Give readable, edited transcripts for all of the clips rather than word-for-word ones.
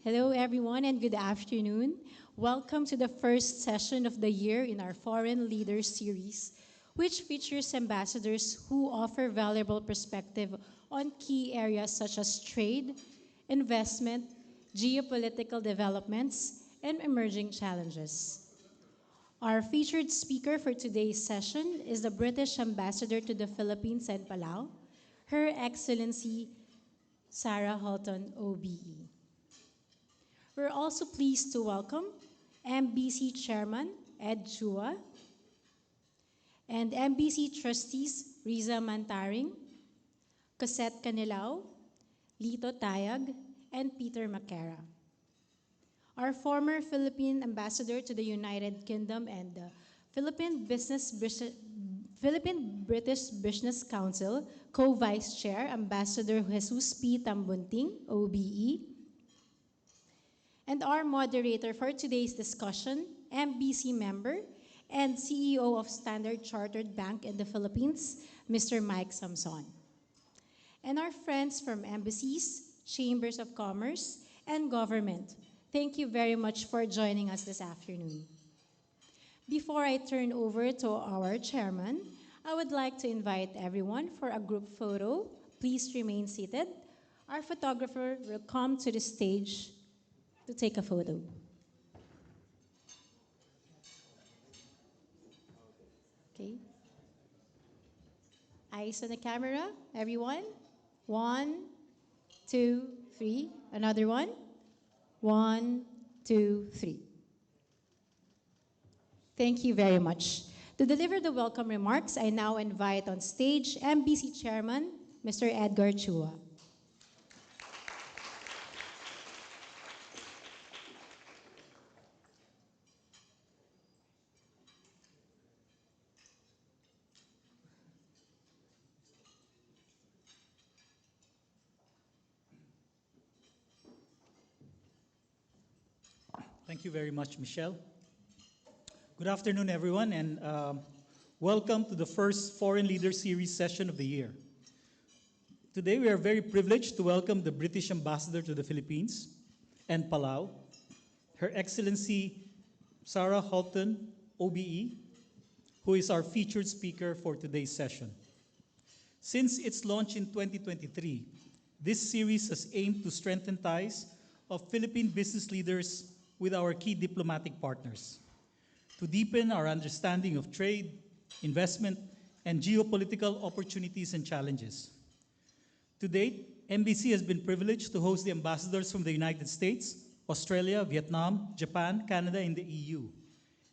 Hello, everyone, and good afternoon. Welcome to the first session of the year in our Foreign Leaders Series, which features ambassadors who offer valuable perspective on key areas such as trade, investment, geopolitical developments, and emerging challenges. Our featured speaker for today's session is the British Ambassador to the Philippines and Palau, Her Excellency Sarah Hulton OBE. We're also pleased to welcome MBC Chairman Ed Chua and MBC Trustees Riza Mantaring, Cosette Canilao, Lito Tayag, and Peter Maquera. Our former Philippine Ambassador to the United Kingdom and the Philippine British Business Council Co-Vice Chair, Ambassador Jesus P. Tambunting, O.B.E., and our moderator for today's discussion, MBC member and CEO of Standard Chartered Bank in the Philippines, Mr. Mike Samson. And our friends from embassies, chambers of commerce, and government, thank you very much for joining us this afternoon. Before I turn over to our chairman, I would like to invite everyone for a group photo. Please remain seated. Our photographer will come to the stage to take a photo. Okay. Eyes on the camera, everyone. 1, 2, 3. Another one. 1, 2, 3. Thank you very much. To deliver the welcome remarks, I now invite on stage MBC Chairman, Mr. Edgar Chua. Thank you very much, Michelle. Good afternoon, everyone, and welcome to the first Foreign Leaders Series session of the year. Today, we are very privileged to welcome the British Ambassador to the Philippines and Palau, Her Excellency Sarah Hulton OBE, who is our featured speaker for today's session. Since its launch in 2023, this series has aimed to strengthen ties of Philippine business leaders with our key diplomatic partners, to deepen our understanding of trade, investment, and geopolitical opportunities and challenges. To date, MBC has been privileged to host the ambassadors from the United States, Australia, Vietnam, Japan, Canada, and the EU.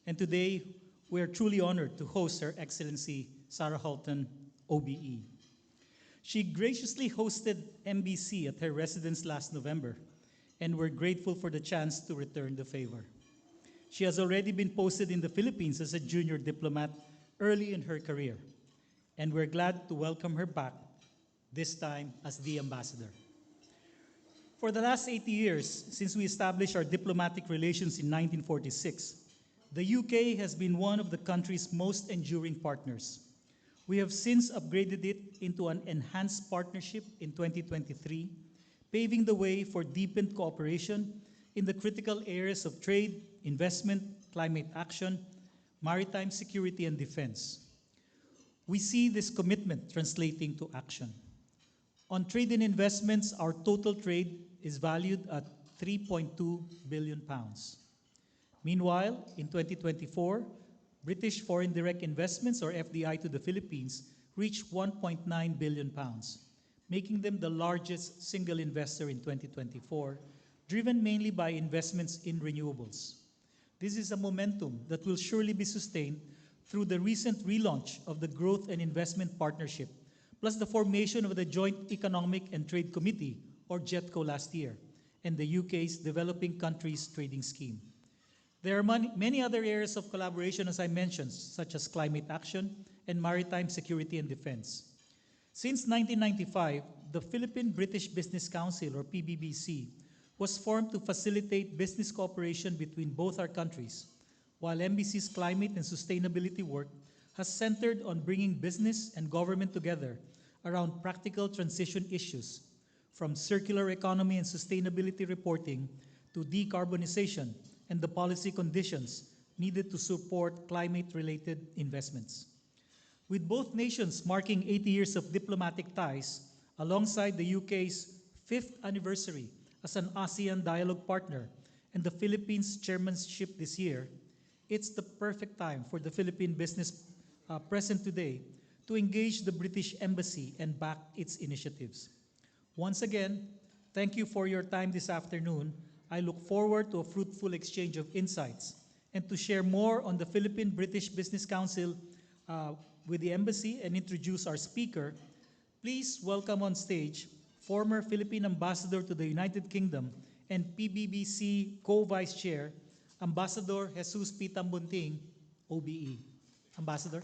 And today, we are truly honored to host Her Excellency Sarah Hulton OBE. She graciously hosted MBC at her residence last November, and we're grateful for the chance to return the favor. She has already been posted in the Philippines as a junior diplomat early in her career, and we're glad to welcome her back, this time as the ambassador. For the last 80 years, since we established our diplomatic relations in 1946, the UK has been one of the country's most enduring partners. We have since upgraded it into an enhanced partnership in 2023, paving the way for deepened cooperation in the critical areas of trade, investment, climate action, maritime security, and defense. We see this commitment translating to action. On trade and investments, our total trade is valued at £3.2 billion. Meanwhile, in 2024, British foreign direct investments, or FDI, to the Philippines reached £1.9 billion, making them the largest single investor in 2024, driven mainly by investments in renewables. This is a momentum that will surely be sustained through the recent relaunch of the Growth and Investment Partnership, plus the formation of the Joint Economic and Trade Committee, or JETCO, last year, and the UK's Developing Countries Trading Scheme. There are many other areas of collaboration, as I mentioned, such as climate action and maritime security and defense. Since 1995, the Philippine-British Business Council, or PBBC, was formed to facilitate business cooperation between both our countries, while MBC's climate and sustainability work has centered on bringing business and government together around practical transition issues, from circular economy and sustainability reporting to decarbonization and the policy conditions needed to support climate-related investments. With both nations marking 80 years of diplomatic ties, alongside the UK's 5th anniversary as an ASEAN dialogue partner and the Philippines' chairmanship this year, it's the perfect time for the Philippine business present today to engage the British Embassy and back its initiatives. Once again, thank you for your time this afternoon. I look forward to a fruitful exchange of insights and to share more on the Philippine-British Business Council with the Embassy and introduce our speaker. Please welcome on stage former Philippine Ambassador to the United Kingdom and PBBC Co-Vice Chair, Ambassador Jesus P. Tambunting, O.B.E. Ambassador.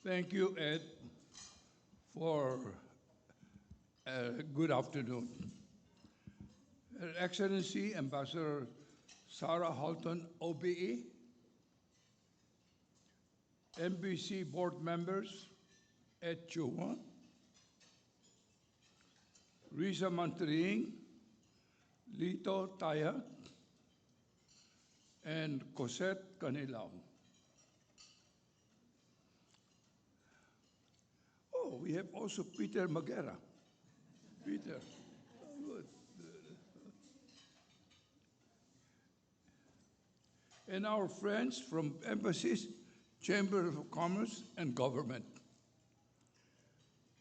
Thank you, Ed, for good afternoon. Her Excellency Ambassador Sarah Hulton OBE, MBC board members Ed Chua, Riza Mantaring, Lito, Tayag, and Cosette, Canilao. Oh, we have also Peter Maquera. Peter, good. And our friends from Embassies, Chamber of Commerce, and Government.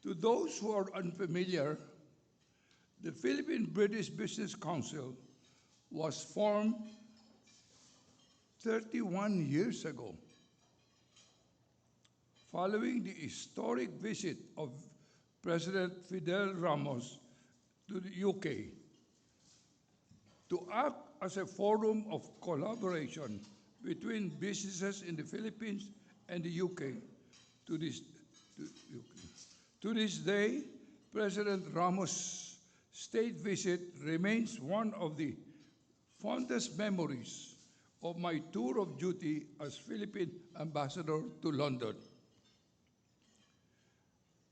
To those who are unfamiliar, the Philippine-British Business Council was formed 31 years ago, following the historic visit of President Fidel Ramos to the UK to act as a forum of collaboration between businesses in the Philippines and the UK. To this day, President Ramos' state visit remains one of the fondest memories of my tour of duty as Philippine Ambassador to London.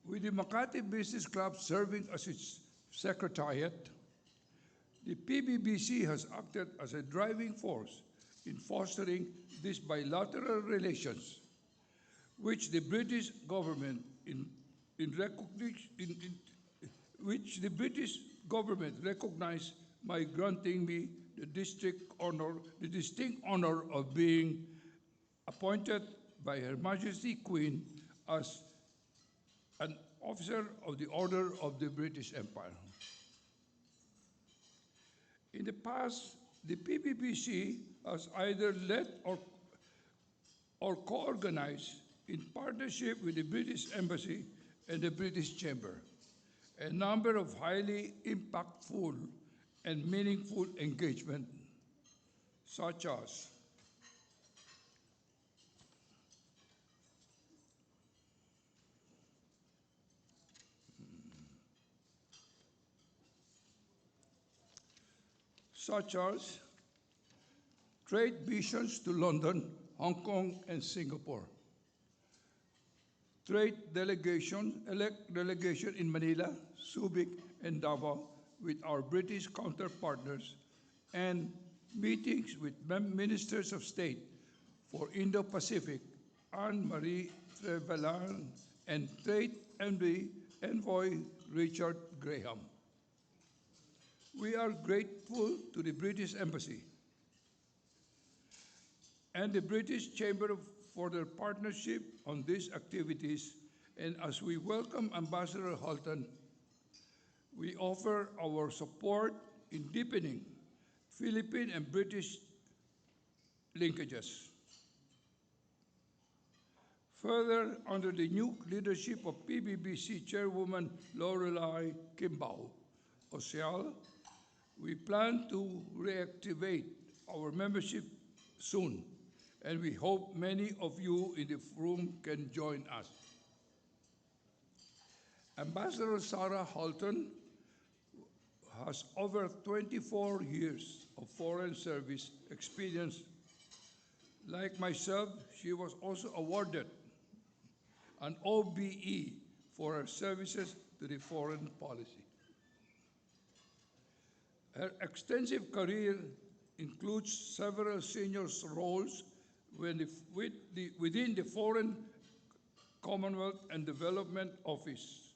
With the Makati Business Club serving as its secretariat, the PBBC has acted as a driving force in fostering these bilateral relations, which the British government recognized by granting me the distinct honor of being appointed by Her Majesty Queen as an officer of the Order of the British Empire. In the past, the PBBC has either led or co-organized in partnership with the British Embassy and the British Chamber a number of highly impactful and meaningful engagement, such as trade missions to London, Hong Kong, and Singapore, trade delegation in Manila, Subic, and Davao with our British counterpartners, and meetings with ministers of state for Indo-Pacific, Anne-Marie Trevelyan, and Trade Envoy Richard Graham. We are grateful to the British Embassy and the British Chamber for their partnership on these activities, and as we welcome Ambassador Hulton, We offer our support in deepening Philippine and British linkages. Further, under the new leadership of PBBC Chairwoman Lorelei Kimbao Ocial, we plan to reactivate our membership soon, and we hope many of you in the room can join us. Ambassador Sarah Hulton has over 24 years of foreign service experience. Like myself, she was also awarded an O.B.E for her services to the foreign policy. Her extensive career includes several senior roles within the Foreign, Commonwealth and Development Office,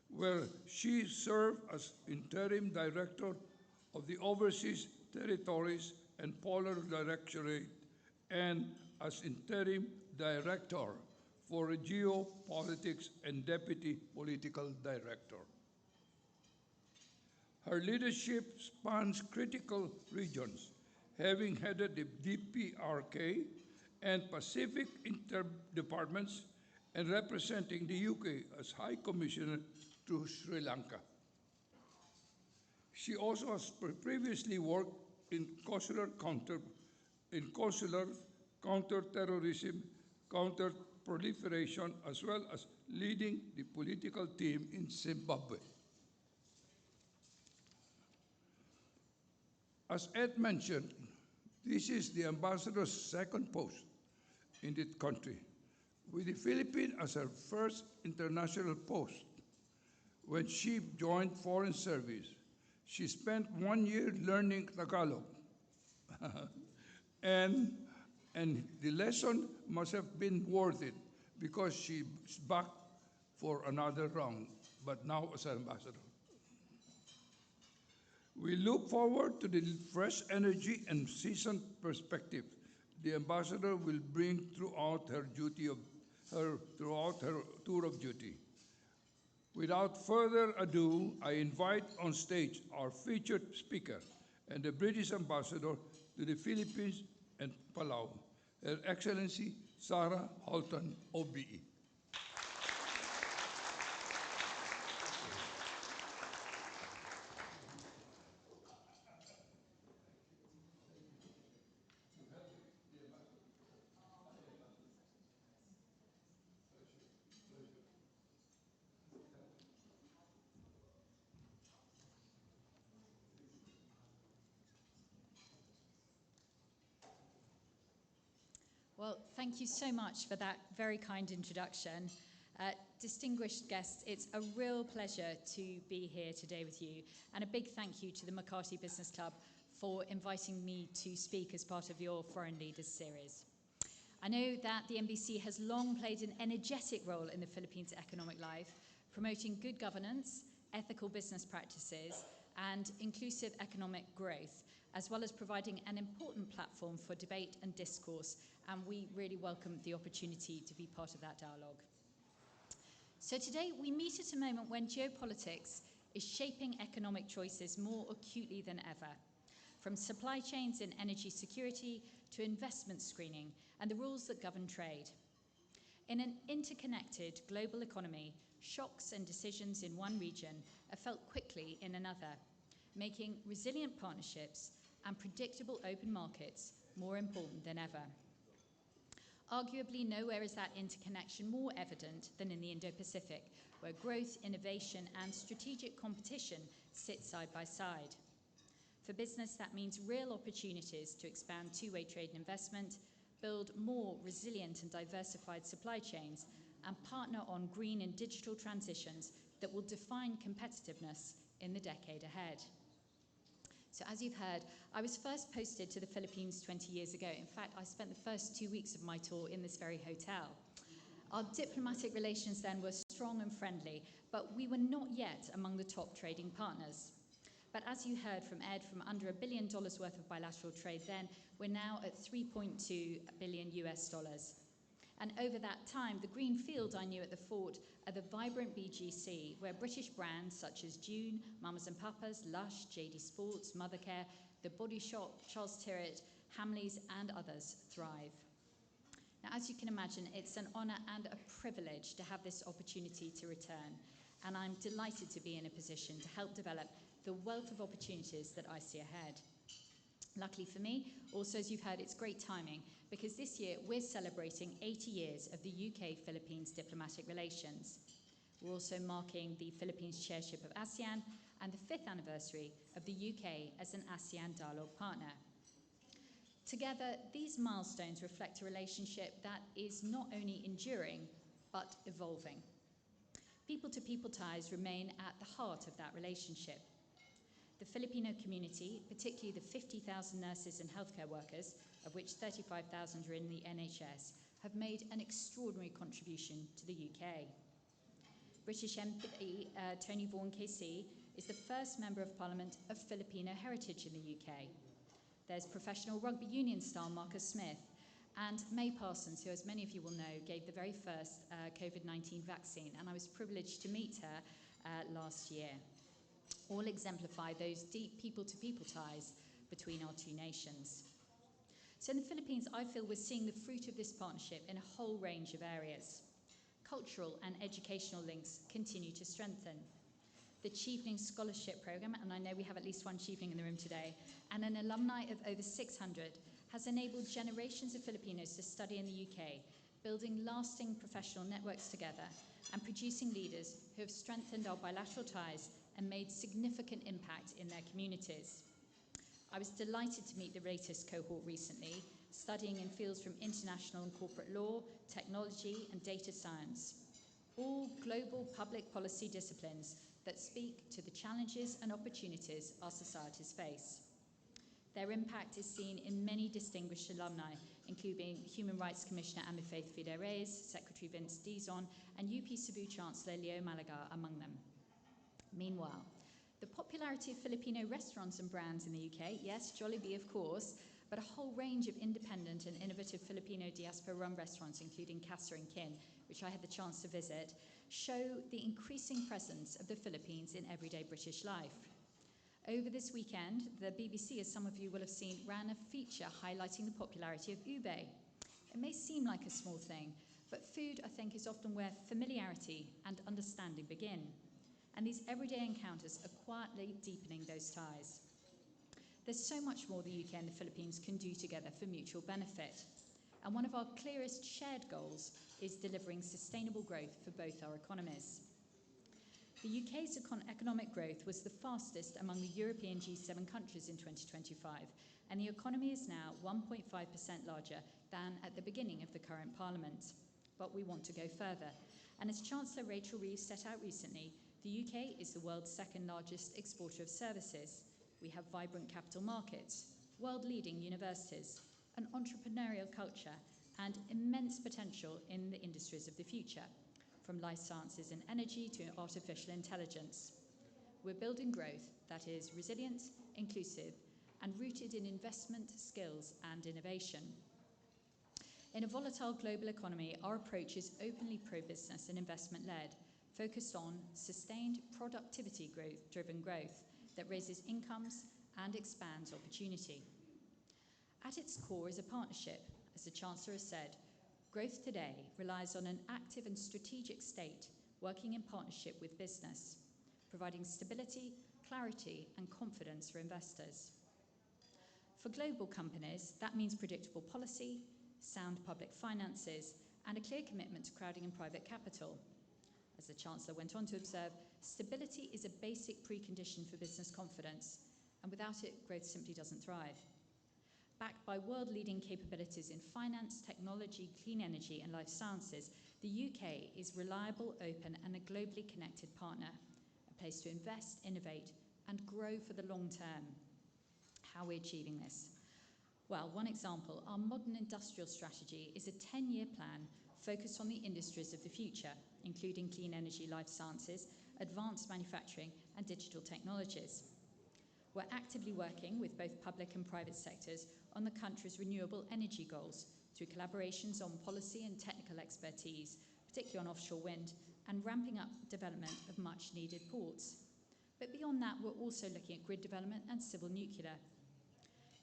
where she served as Interim Director of the Overseas Territories and Polar Directorate and as Interim Director for Geopolitics and Deputy Political Director. Her leadership spans critical regions, having headed the DPRK and Pacific Interdepartments and representing the UK as High Commissioner to Sri Lanka. She also has previously worked in consular counterterrorism, counter-proliferation, as well as leading the political team in Zimbabwe. As Ed mentioned, this is the ambassador's second post in the country, with the Philippines as her first international post. When she joined Foreign Service, she spent 1 year learning Tagalog. and the lesson must have been worth it because she's back for another round, but now as an ambassador. We look forward to the fresh energy and seasoned perspective the ambassador will bring throughout her tour of duty. Without further ado, I invite on stage our featured speaker and the British ambassador to the Philippines and Palau, Her Excellency Sarah Hulton OBE. Well, thank you so much for that very kind introduction. Distinguished guests, it's a real pleasure to be here today with you, and a big thank you to the Makati Business Club for inviting me to speak as part of your Foreign Leaders series. I know that the MBC has long played an energetic role in the Philippines' economic life, promoting good governance, ethical business practices, and inclusive economic growth, as well as providing an important platform for debate and discourse, and we really welcome the opportunity to be part of that dialogue. So today we meet at a moment when geopolitics is shaping economic choices more acutely than ever, from supply chains and energy security to investment screening and the rules that govern trade. In an interconnected global economy, shocks and decisions in one region are felt quickly in another, making resilient partnerships and predictable open markets more important than ever. Arguably, nowhere is that interconnection more evident than in the Indo-Pacific, where growth, innovation, and strategic competition sit side by side. For business, that means real opportunities to expand two-way trade and investment, build more resilient and diversified supply chains, and partner on green and digital transitions that will define competitiveness in the decade ahead. So as you've heard, I was first posted to the Philippines 20 years ago. In fact, I spent the first 2 weeks of my tour in this very hotel. Our diplomatic relations then were strong and friendly, but we were not yet among the top trading partners. But as you heard from Ed, from under $1 billion worth of bilateral trade then, we're now at $3.2 billion US. And over that time, the green field I knew at the fort are the vibrant BGC, where British brands such as June, Mamas and Papas, Lush, JD Sports, Mothercare, The Body Shop, Charles Tyrwhitt, Hamleys and others thrive. Now, as you can imagine, it's an honour and a privilege to have this opportunity to return, and I'm delighted to be in a position to help develop the wealth of opportunities that I see ahead. Luckily for me, also as you've heard, it's great timing because this year we're celebrating 80 years of the UK-Philippines diplomatic relations. We're also marking the Philippines chairship of ASEAN and the 5th anniversary of the UK as an ASEAN dialogue partner. Together, these milestones reflect a relationship that is not only enduring, but evolving. People-to-people ties remain at the heart of that relationship. The Filipino community, particularly the 50,000 nurses and healthcare workers, of which 35,000 are in the NHS, have made an extraordinary contribution to the UK. British MP Tony Vaughan KC is the first Member of Parliament of Filipino heritage in the UK. There's professional rugby union star Marcus Smith and May Parsons, who, as many of you will know, gave the very first COVID-19 vaccine, and I was privileged to meet her last year. All exemplify those deep people-to-people ties between our two nations. So in the Philippines, I feel we're seeing the fruit of this partnership in a whole range of areas. Cultural and educational links continue to strengthen. The Chevening Scholarship Programme, and I know we have at least one Chevening in the room today, and an alumni of over 600, has enabled generations of Filipinos to study in the UK, building lasting professional networks together and producing leaders who have strengthened our bilateral ties and made significant impact in their communities. I was delighted to meet the latest cohort recently, studying in fields from international and corporate law, technology and data science, all global public policy disciplines that speak to the challenges and opportunities our societies face. Their impact is seen in many distinguished alumni, including Human Rights Commissioner Amifaith Fidel-Reyes, Secretary Vince Dizon, and UP Cebu Chancellor Leo Malaga among them. Meanwhile, the popularity of Filipino restaurants and brands in the UK, yes, Jollibee of course, but a whole range of independent and innovative Filipino diaspora-run restaurants, including Casa and Kin, which I had the chance to visit, show the increasing presence of the Philippines in everyday British life. Over this weekend, the BBC, as some of you will have seen, ran a feature highlighting the popularity of O.B.E. It may seem like a small thing, but food, I think, is often where familiarity and understanding begin. And these everyday encounters are quietly deepening those ties. There's so much more the UK and the Philippines can do together for mutual benefit. And one of our clearest shared goals is delivering sustainable growth for both our economies. The UK's economic growth was the fastest among the European G7 countries in 2025, and the economy is now 1.5% larger than at the beginning of the current Parliament. But we want to go further. And as Chancellor Rachel Reeves set out recently, the UK is the world's second largest exporter of services. We have vibrant capital markets, world-leading universities, an entrepreneurial culture, and immense potential in the industries of the future, from life sciences and energy to artificial intelligence. We're building growth that is resilient, inclusive, and rooted in investment, skills, and innovation. In a volatile global economy, our approach is openly pro-business and investment-led, focused on sustained productivity-driven growth that raises incomes and expands opportunity. At its core is a partnership. As the Chancellor has said, growth today relies on an active and strategic state working in partnership with business, providing stability, clarity, and confidence for investors. For global companies, that means predictable policy, sound public finances, and a clear commitment to crowding in private capital. As the Chancellor went on to observe, stability is a basic precondition for business confidence, and without it, growth simply doesn't thrive. Backed by world-leading capabilities in finance, technology, clean energy, and life sciences, the UK is reliable, open, and a globally connected partner, a place to invest, innovate, and grow for the long term. How are we achieving this? Well, one example, our modern industrial strategy is a 10-year plan focused on the industries of the future, including clean energy, life sciences, advanced manufacturing, and digital technologies. We're actively working with both public and private sectors on the country's renewable energy goals through collaborations on policy and technical expertise, particularly on offshore wind, and ramping up development of much-needed ports. But beyond that, we're also looking at grid development and civil nuclear.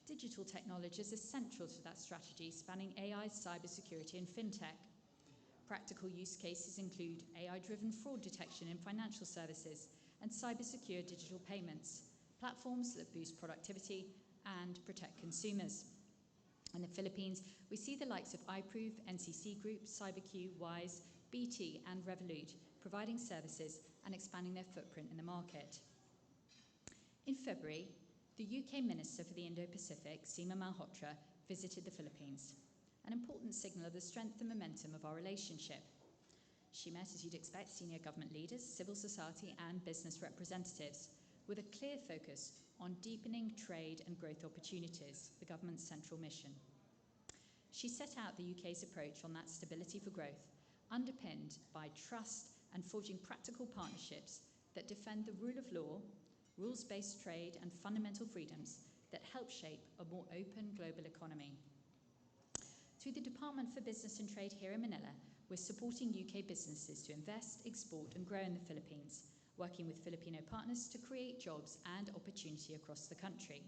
Digital technologies are central to that strategy, spanning AI, cybersecurity, and fintech. Practical use cases include AI-driven fraud detection in financial services and cyber-secure digital payments, platforms that boost productivity and protect consumers. In the Philippines, we see the likes of iProve, NCC Group, CyberQ, Wise, BT, and Revolut providing services and expanding their footprint in the market. In February, the UK Minister for the Indo-Pacific, Seema Malhotra, visited the Philippines, an important signal of the strength and momentum of our relationship. She met, as you'd expect, senior government leaders, civil society, and business representatives, with a clear focus on deepening trade and growth opportunities, the government's central mission. She set out the UK's approach on that stability for growth, underpinned by trust and forging practical partnerships that defend the rule of law, rules-based trade, and fundamental freedoms that help shape a more open global economy. Through the Department for Business and Trade here in Manila, we're supporting UK businesses to invest, export, and grow in the Philippines, working with Filipino partners to create jobs and opportunity across the country.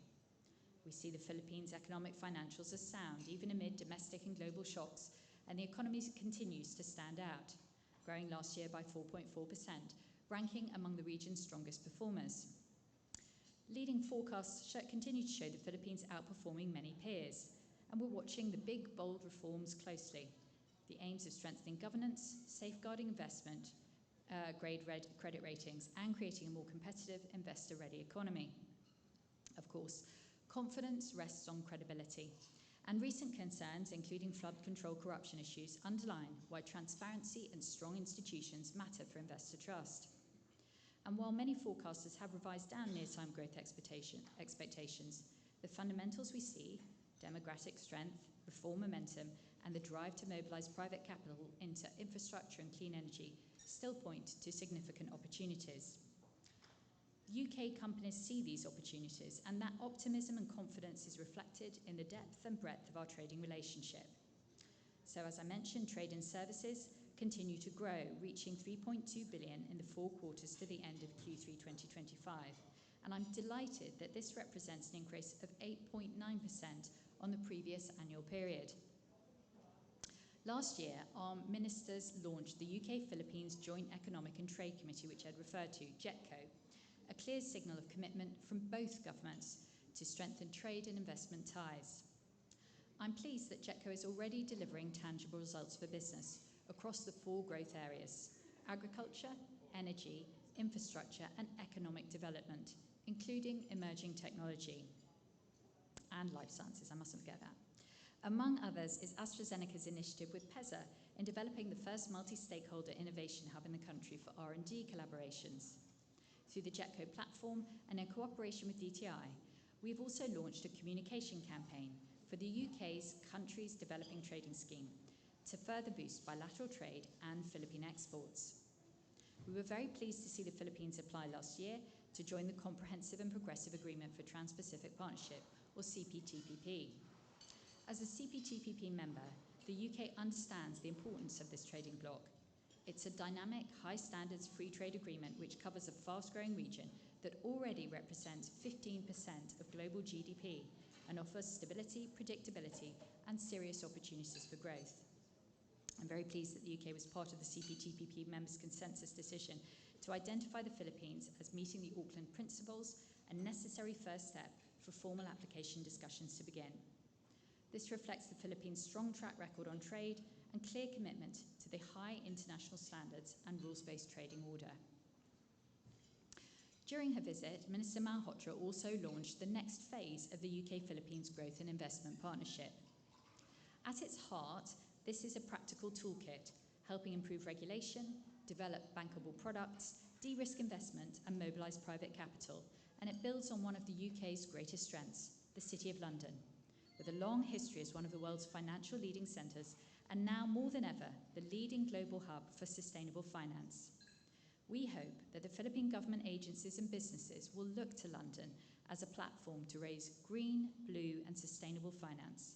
We see the Philippines' economic financials as sound, even amid domestic and global shocks, and the economy continues to stand out, growing last year by 4.4%, ranking among the region's strongest performers. Leading forecasts continue to show the Philippines outperforming many peers, and we're watching the big, bold reforms closely. The aims of strengthening governance, safeguarding investment, grade credit ratings, and creating a more competitive, investor-ready economy. Of course, confidence rests on credibility, and recent concerns, including flood control corruption issues, underline why transparency and strong institutions matter for investor trust. And while many forecasters have revised down near-term growth expectations, the fundamentals we see, demographic strength, reform momentum, and the drive to mobilize private capital into infrastructure and clean energy still point to significant opportunities. UK companies see these opportunities, and that optimism and confidence is reflected in the depth and breadth of our trading relationship. So, as I mentioned, trade and services continue to grow, reaching 3.2 billion in the 4 quarters to the end of Q3 2025. And I'm delighted that this represents an increase of 8.9% on the previous annual period. Last year, our ministers launched the UK-Philippines Joint Economic and Trade Committee, which I'd referred to, JETCO, a clear signal of commitment from both governments to strengthen trade and investment ties. I'm pleased that JETCO is already delivering tangible results for business across the 4 growth areas: agriculture, energy, infrastructure, and economic development, including emerging technology and life sciences, I mustn't forget that. Among others is AstraZeneca's initiative with PESA in developing the first multi-stakeholder innovation hub in the country for R&D collaborations. Through the JETCO platform and in cooperation with DTI, we've also launched a communication campaign for the UK's Countries Developing Trading Scheme to further boost bilateral trade and Philippine exports. We were very pleased to see the Philippines apply last year to join the Comprehensive and Progressive Agreement for Trans-Pacific Partnership, or CPTPP. As a CPTPP member, the UK understands the importance of this trading bloc. It's a dynamic, high-standards free trade agreement which covers a fast-growing region that already represents 15% of global GDP and offers stability, predictability, and serious opportunities for growth. I'm very pleased that the UK was part of the CPTPP members' consensus decision to identify the Philippines as meeting the Auckland Principles, a necessary first step for formal application discussions to begin. This reflects the Philippines' strong track record on trade and clear commitment to the high international standards and rules-based trading order. During her visit, Minister Malhotra also launched the next phase of the UK-Philippines Growth and Investment Partnership. At its heart, this is a practical toolkit, helping improve regulation, develop bankable products, de-risk investment, and mobilise private capital, and it builds on one of the UK's greatest strengths, the City of London, with a long history as one of the world's financial leading centres, and now more than ever, the leading global hub for sustainable finance. We hope that the Philippine government agencies and businesses will look to London as a platform to raise green, blue, and sustainable finance.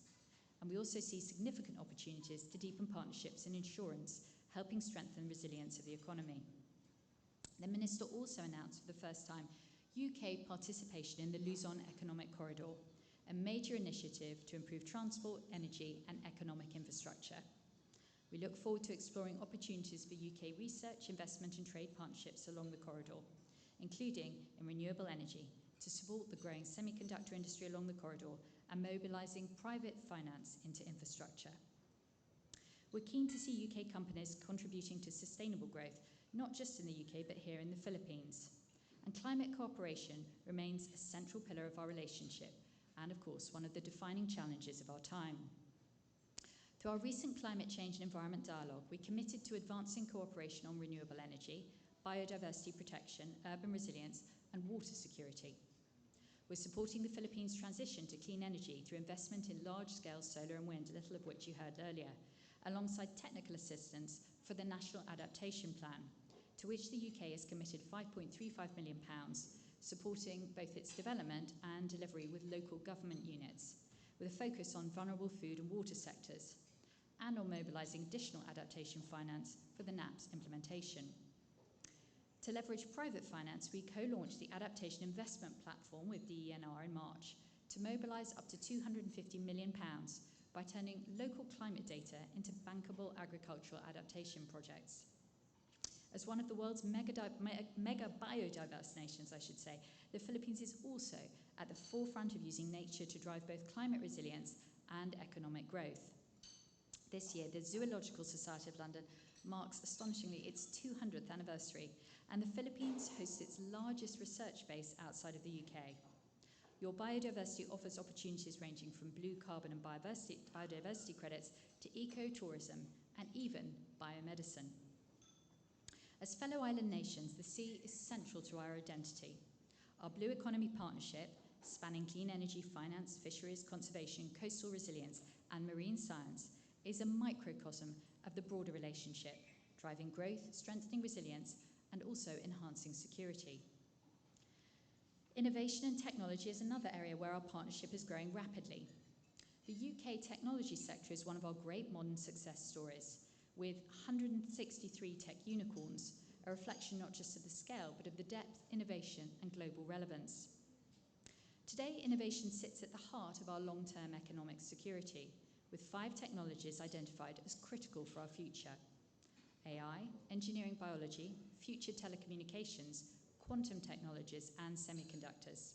And we also see significant opportunities to deepen partnerships in insurance, helping strengthen resilience of the economy. The Minister also announced for the first time UK participation in the Luzon Economic Corridor, a major initiative to improve transport, energy and economic infrastructure. We look forward to exploring opportunities for UK research, investment and trade partnerships along the corridor, including in renewable energy, to support the growing semiconductor industry along the corridor and mobilising private finance into infrastructure. We're keen to see UK companies contributing to sustainable growth, not just in the UK but here in the Philippines. And climate cooperation remains a central pillar of our relationship and, of course, one of the defining challenges of our time. Through our recent climate change and environment dialogue, we committed to advancing cooperation on renewable energy, biodiversity protection, urban resilience, and water security. We're supporting the Philippines' transition to clean energy through investment in large-scale solar and wind, a little of which you heard earlier, alongside technical assistance for the National Adaptation Plan, to which the UK has committed £5.35 million, supporting both its development and delivery with local government units, with a focus on vulnerable food and water sectors, and on mobilising additional adaptation finance for the NAP's implementation. To leverage private finance, we co-launched the Adaptation Investment Platform with DENR in March to mobilise up to £250 million by turning local climate data into bankable agricultural adaptation projects. As one of the world's mega biodiverse nations, the Philippines is also at the forefront of using nature to drive both climate resilience and economic growth. This year, the Zoological Society of London marks, astonishingly, its 200th anniversary, and the Philippines hosts its largest research base outside of the UK. Your biodiversity offers opportunities ranging from blue carbon and biodiversity credits to ecotourism and even biomedicine. As fellow island nations, the sea is central to our identity. Our Blue Economy Partnership, spanning clean energy, finance, fisheries, conservation, coastal resilience, and marine science, is a microcosm of the broader relationship, driving growth, strengthening resilience, and also enhancing security. Innovation and technology is another area where our partnership is growing rapidly. The UK technology sector is one of our great modern success stories, with 163 tech unicorns, a reflection not just of the scale, but of the depth, innovation, and global relevance. Today, innovation sits at the heart of our long-term economic security, with 5 technologies identified as critical for our future: AI, engineering biology, future telecommunications, quantum technologies, and semiconductors.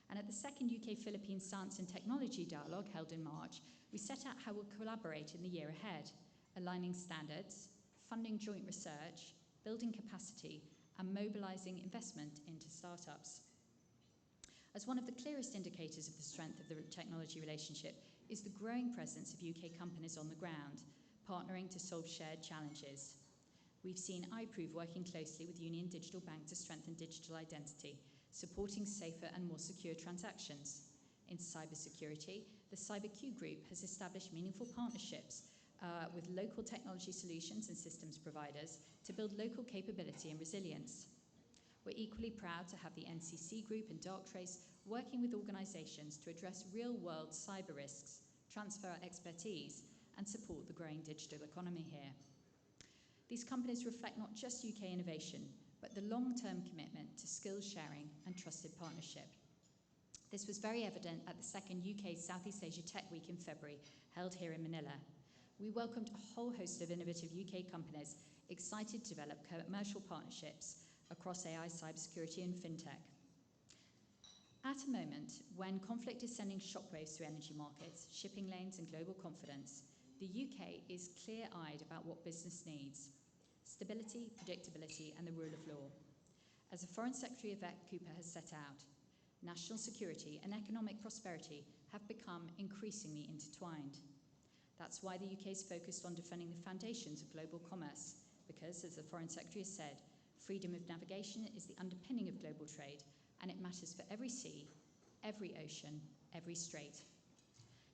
And at the second UK-Philippines Science and Technology Dialogue held in March, we set out how we'll collaborate in the year ahead, aligning standards, funding joint research, building capacity, and mobilising investment into startups. As one of the clearest indicators of the strength of the technology relationship is the growing presence of UK companies on the ground, partnering to solve shared challenges. We've seen iProve working closely with Union Digital Bank to strengthen digital identity, supporting safer and more secure transactions. In cybersecurity, the CyberQ Group has established meaningful partnerships with local technology solutions and systems providers to build local capability and resilience. We're equally proud to have the NCC Group and Darktrace working with organisations to address real-world cyber risks, transfer our expertise, and support the growing digital economy here. These companies reflect not just UK innovation, but the long-term commitment to skills sharing and trusted partnership. This was very evident at the second UK Southeast Asia Tech Week in February, held here in Manila. We welcomed a whole host of innovative UK companies excited to develop commercial partnerships across AI, cybersecurity, and fintech. At a moment when conflict is sending shockwaves through energy markets, shipping lanes, and global confidence, the UK is clear-eyed about what business needs: stability, predictability, and the rule of law. As the Foreign Secretary Yvette Cooper has set out, national security and economic prosperity have become increasingly intertwined. That's why the UK is focused on defending the foundations of global commerce, because, as the Foreign Secretary has said, freedom of navigation is the underpinning of global trade, and it matters for every sea, every ocean, every strait.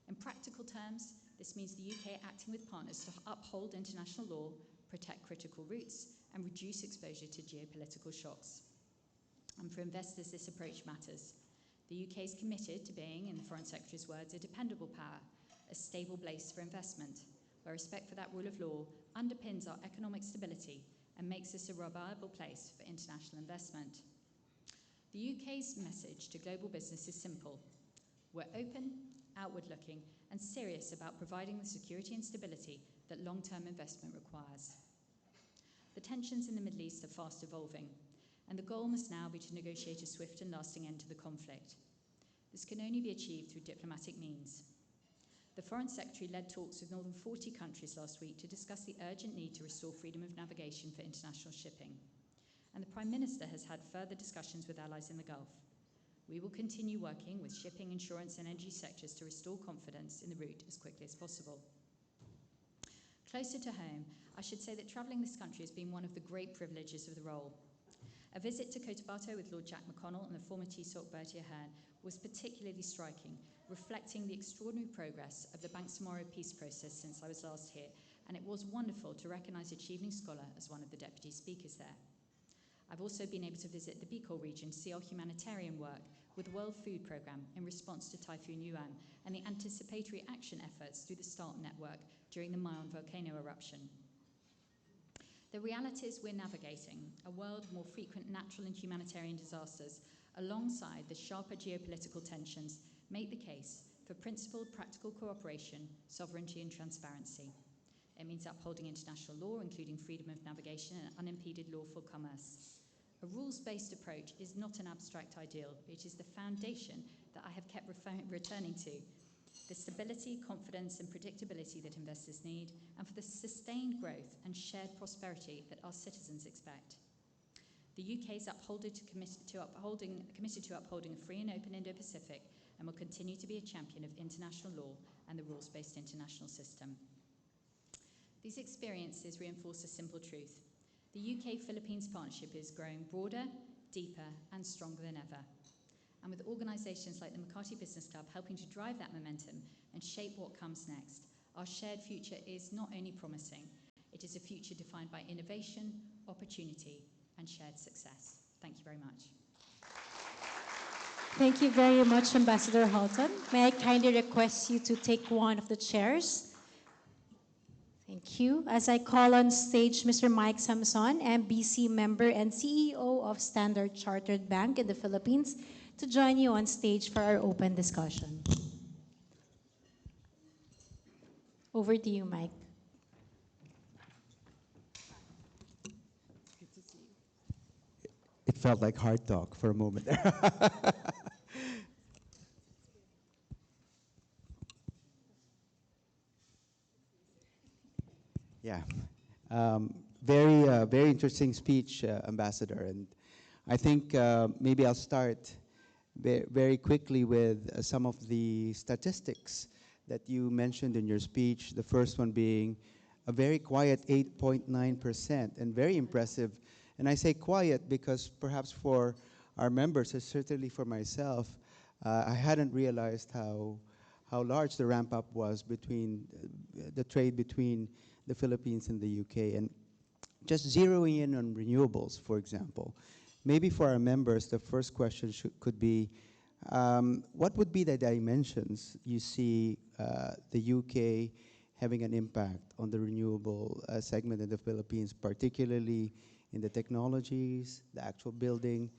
In practical terms, this means the UK acting with partners to uphold international law, protect critical routes, and reduce exposure to geopolitical shocks. And for investors, this approach matters. The UK is committed to being, in the Foreign Secretary's words, a dependable power, a stable base for investment, where respect for that rule of law underpins our economic stability and makes us a reliable place for international investment. The UK's message to global business is simple. We're open, outward-looking, and serious about providing the security and stability that long-term investment requires. The tensions in the Middle East are fast evolving, and the goal must now be to negotiate a swift and lasting end to the conflict. This can only be achieved through diplomatic means. The Foreign Secretary led talks with more than 40 countries last week to discuss the urgent need to restore freedom of navigation for international shipping. And the Prime Minister has had further discussions with allies in the Gulf. We will continue working with shipping, insurance and energy sectors to restore confidence in the route as quickly as possible. Closer to home, I should say that travelling this country has been one of the great privileges of the role. A visit to Cotabato with Lord Jack McConnell and the former Taoiseach Bertie Ahern was particularly striking, reflecting the extraordinary progress of the Bangsamoro peace process since I was last here, and it was wonderful to recognise a Chevening scholar as one of the deputy speakers there. I've also been able to visit the Bicol region to see our humanitarian work with the World Food Programme in response to Typhoon Yuan and the anticipatory action efforts through the START network during the Mayon volcano eruption. The realities we're navigating, a world of more frequent natural and humanitarian disasters, alongside the sharper geopolitical tensions, make the case for principled practical cooperation, sovereignty and transparency. It means upholding international law, including freedom of navigation and unimpeded lawful commerce. A rules-based approach is not an abstract ideal. It is the foundation that I have kept returning to. The stability, confidence and predictability that investors need, and for the sustained growth and shared prosperity that our citizens expect. The UK is committed to upholding a free and open Indo-Pacific and will continue to be a champion of international law and the rules-based international system. These experiences reinforce a simple truth. The UK-Philippines partnership is growing broader, deeper and stronger than ever. And with organisations like the Makati Business Club helping to drive that momentum and shape what comes next, our shared future is not only promising, it is a future defined by innovation, opportunity and shared success. Thank you very much. Thank you very much, Ambassador Hulton. May I kindly request you to take one of the chairs? Thank you. As I call on stage Mr. Mike Samson, MBC member and CEO of Standard Chartered Bank in the Philippines, to join you on stage for our open discussion. Over to you, Mike. It felt like hard talk for a moment there. Yeah, very interesting speech, Ambassador. And I think maybe I'll start very quickly with some of the statistics that you mentioned in your speech. The first one being a very quiet 8.9% and very impressive. And I say quiet because perhaps for our members, and certainly for myself, I hadn't realized how large the ramp up was between the trade between the Philippines and the UK. And just zeroing in on renewables, for example, maybe for our members, the first question could be, what would be the dimensions you see the UK having an impact on the renewable segment in the Philippines, particularly in the technologies, the actual building,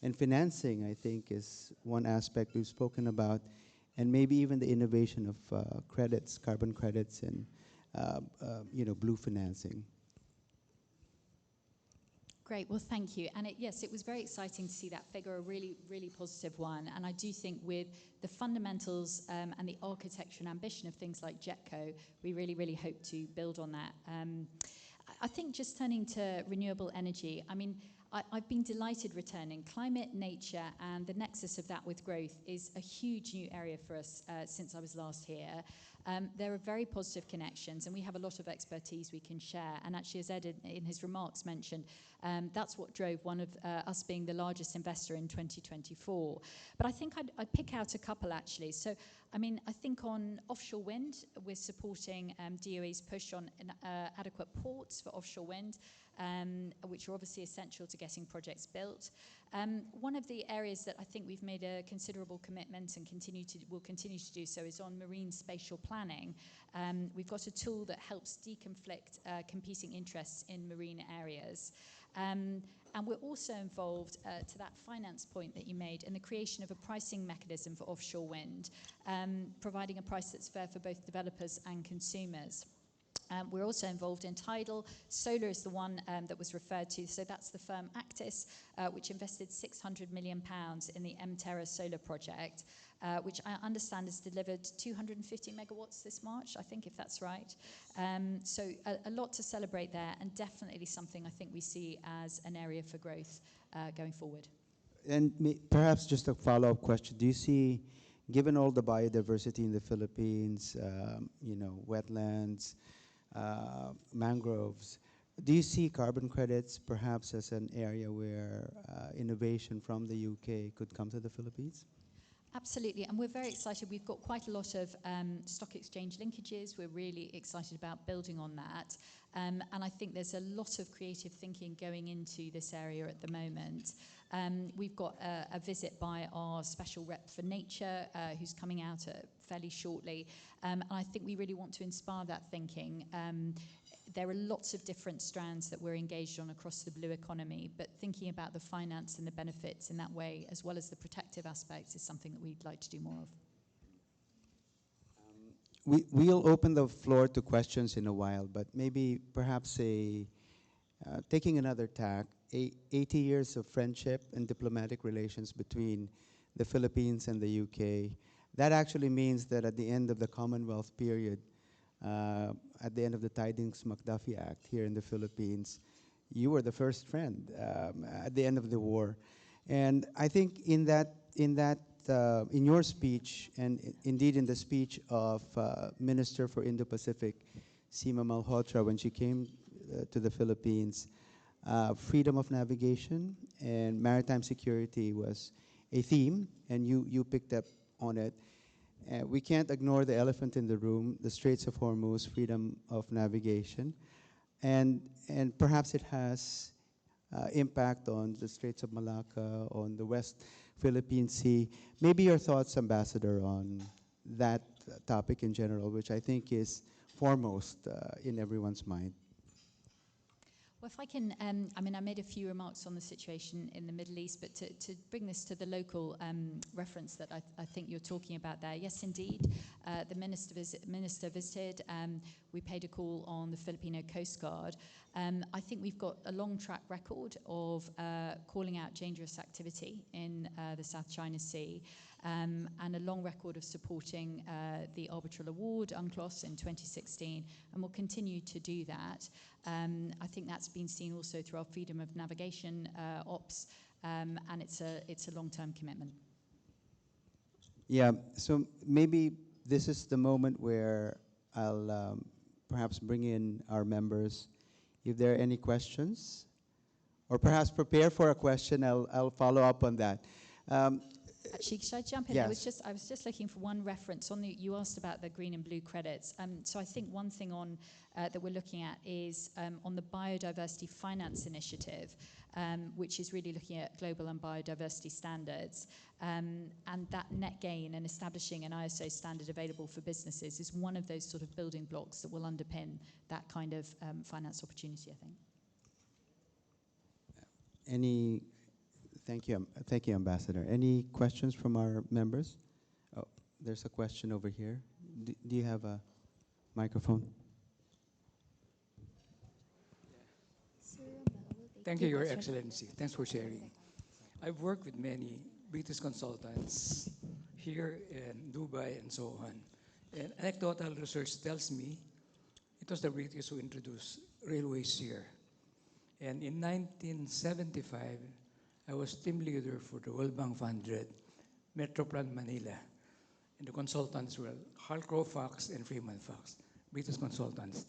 and financing, I think, is one aspect we've spoken about, and maybe even the innovation of credits, carbon credits, and blue financing. Great, well, thank you. And yes, it was very exciting to see that figure, a really, really positive one. And I do think with the fundamentals and the architecture and ambition of things like JETCO, we really, really hope to build on that. I think just turning to renewable energy, I mean, I've been delighted returning. Climate, nature, and the nexus of that with growth is a huge new area for us since I was last here. There are very positive connections, and we have a lot of expertise we can share. And actually, as Ed in his remarks mentioned, that's what drove one of us being the largest investor in 2024. But I think I'd pick out a couple, actually. So, I mean, I think on offshore wind, we're supporting DOE's push on adequate ports for offshore wind. which are obviously essential to getting projects built. One of the areas that I think we've made a considerable commitment and will continue to do so is on marine spatial planning. We've got a tool that helps deconflict competing interests in marine areas. And we're also involved, to that finance point that you made, in the creation of a pricing mechanism for offshore wind, providing a price that's fair for both developers and consumers. We're also involved in tidal. Solar is the one that was referred to. So that's the firm Actis, which invested £600 million in the Terra solar project, which I understand has delivered 250 megawatts this March, I think, if that's right. So a lot to celebrate there, and definitely something I think we see as an area for growth going forward. And perhaps just a follow-up question. Do you see, given all the biodiversity in the Philippines, wetlands, mangroves, do you see carbon credits perhaps as an area where innovation from the UK could come to the Philippines? Absolutely, and we're very excited. We've got quite a lot of stock exchange linkages. We're really excited about building on that. And I think there's a lot of creative thinking going into this area at the moment. We've got a visit by our special rep for nature, who's coming out fairly shortly. And I think we really want to inspire that thinking. There are lots of different strands that we're engaged on across the blue economy, but thinking about the finance and the benefits in that way, as well as the protective aspects, is something that we'd like to do more of. We'll open the floor to questions in a while, but maybe perhaps taking another tack, 80 years of friendship and diplomatic relations between the Philippines and the UK. That actually means that at the end of the Commonwealth period, at the end of the Tidings-McDuffie Act here in the Philippines, you were the first friend at the end of the war. And I think in your speech, and indeed in the speech of Minister for Indo-Pacific, Seema Malhotra, when she came to the Philippines, freedom of navigation and maritime security was a theme, and you picked up on it. We can't ignore the elephant in the room, the Straits of Hormuz, freedom of navigation. And perhaps it has impact on the Straits of Malacca, on the West Philippine Sea. Maybe your thoughts, Ambassador, on that topic in general, which I think is foremost in everyone's mind. Well, if I can, I made a few remarks on the situation in the Middle East, but to bring this to the local reference that I think you're talking about there, yes, indeed, the minister visited. We paid a call on the Filipino Coast Guard. I think we've got a long track record of calling out dangerous activity in the South China Sea, and a long record of supporting the arbitral award, UNCLOS, in 2016, and we'll continue to do that. I think that's been seen also through our freedom of navigation ops, and it's a long-term commitment. Yeah, so maybe this is the moment where I'll perhaps bring in our members. If there are any questions, or perhaps prepare for a question, I'll follow up on that. Actually, should I jump in? Yes. I was just looking for one reference on you asked about the green and blue credits. So I think one thing on that we're looking at is on the biodiversity finance initiative, which is really looking at global and biodiversity standards, and that net gain and establishing an ISO standard available for businesses is one of those sort of building blocks that will underpin that kind of finance opportunity, I think. Thank you, Ambassador. Any questions from our members? Oh, there's a question over here. Do you have a microphone? Thank you, Your Excellency. Thanks for sharing. I've worked with many British consultants here in Dubai and so on. And anecdotal research tells me it was the British who introduced railways here. And in 1975, I was team leader for the World Bank funded Metroplan Manila. And the consultants were Halcrow Fox and Freeman Fox, British consultants.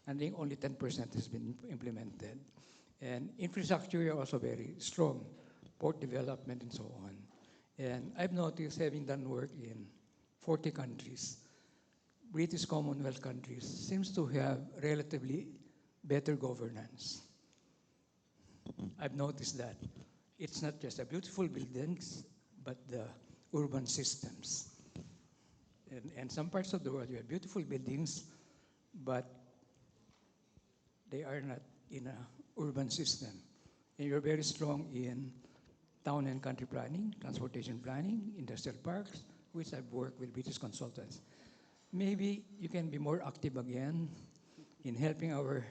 And I think only 10% has been implemented. And infrastructure are also very strong, port development and so on. And I've noticed, having done work in 40 countries, British Commonwealth countries seems to have relatively better governance. I've noticed that it's not just the beautiful buildings, but the urban systems. And some parts of the world, you have beautiful buildings, but they are not in a urban system. And you're very strong in town and country planning, transportation planning, industrial parks, which I've worked with British consultants. Maybe you can be more active again in helping our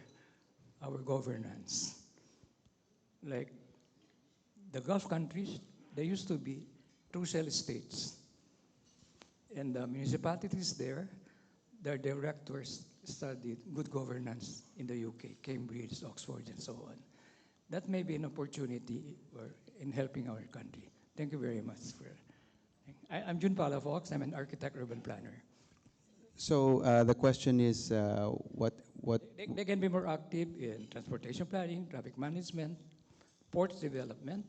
governance. Like the Gulf countries, they used to be true cell states. And the municipalities there, their directors studied good governance in the UK, Cambridge, Oxford, and so on. That may be an opportunity in helping our country. Thank you very much. I'm Jun Palafox. I'm an architect urban planner. So the question is, what? They can be more active in transportation planning, traffic management, ports development,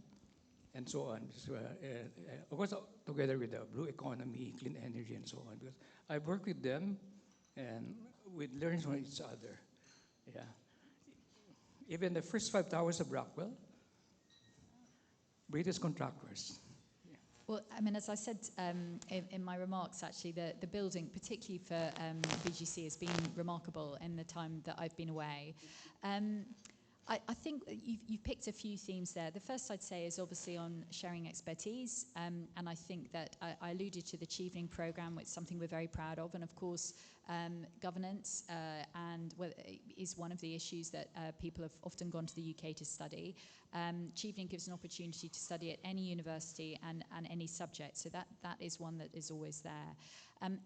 and so on. So, of course, together with the blue economy, clean energy, and so on. Because I work with them, and we learn from each other. Yeah. Even the first 5 towers of Rockwell, British contractors. Well, I mean, as I said in my remarks, actually, the building, particularly for BGC, has been remarkable in the time that I've been away. I think you've picked a few themes there. The first I'd say is obviously on sharing expertise, and I think that I alluded to the Achieving programme, which is something we're very proud of, and of course governance is one of the issues that people have often gone to the UK to study. Achieving gives an opportunity to study at any university and any subject, so that is one that is always there.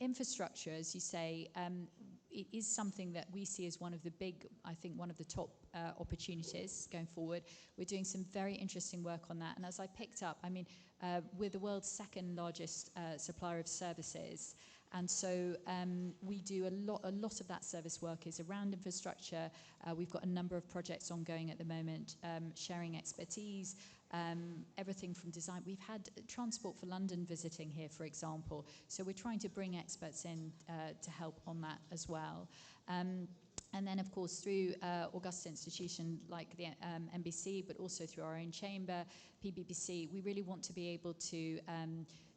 Infrastructure, as you say, it is something that we see as one of the big, I think one of the top opportunities going forward. We're doing some very interesting work on that, and as I picked up, I mean, we're the world's second largest supplier of services, and so we do a lot of that service work is around infrastructure. We've got a number of projects ongoing at the moment, sharing expertise, everything from design. We've had Transport for London visiting here, for example, so we're trying to bring experts in to help on that as well. And then, of course, through august institutions like the MBC, but also through our own chamber, PBBC, we really want to be able to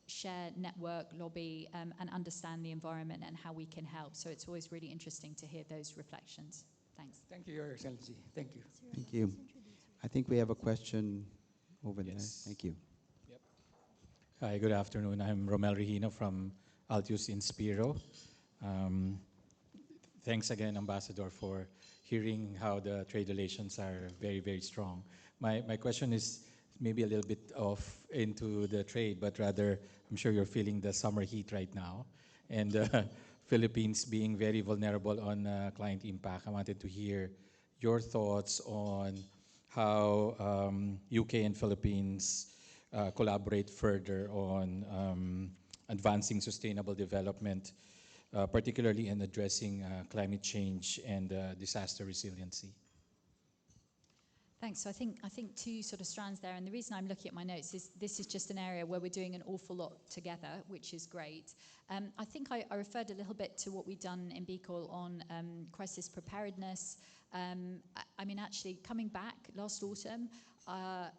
share, network, lobby, and understand the environment and how we can help. So it's always really interesting to hear those reflections. Thanks. Thank you, Your Excellency. Thank you. Thank you. I think we have a question over there. Yes. Thank you. Yep. Hi, good afternoon. I'm Romel Regino from Altius Inspiro. Thanks again, Ambassador, for hearing how the trade relations are very, very strong. My question is maybe a little bit off into the trade, but rather I'm sure you're feeling the summer heat right now. And Philippines being very vulnerable on client impact. I wanted to hear your thoughts on how UK and Philippines collaborate further on advancing sustainable development, particularly in addressing climate change and disaster resiliency. Thanks. So I think two sort of strands there, and the reason I'm looking at my notes is this is just an area where we're doing an awful lot together, which is great. I think I referred a little bit to what we've done in BCOL on crisis preparedness. I mean, actually, coming back last autumn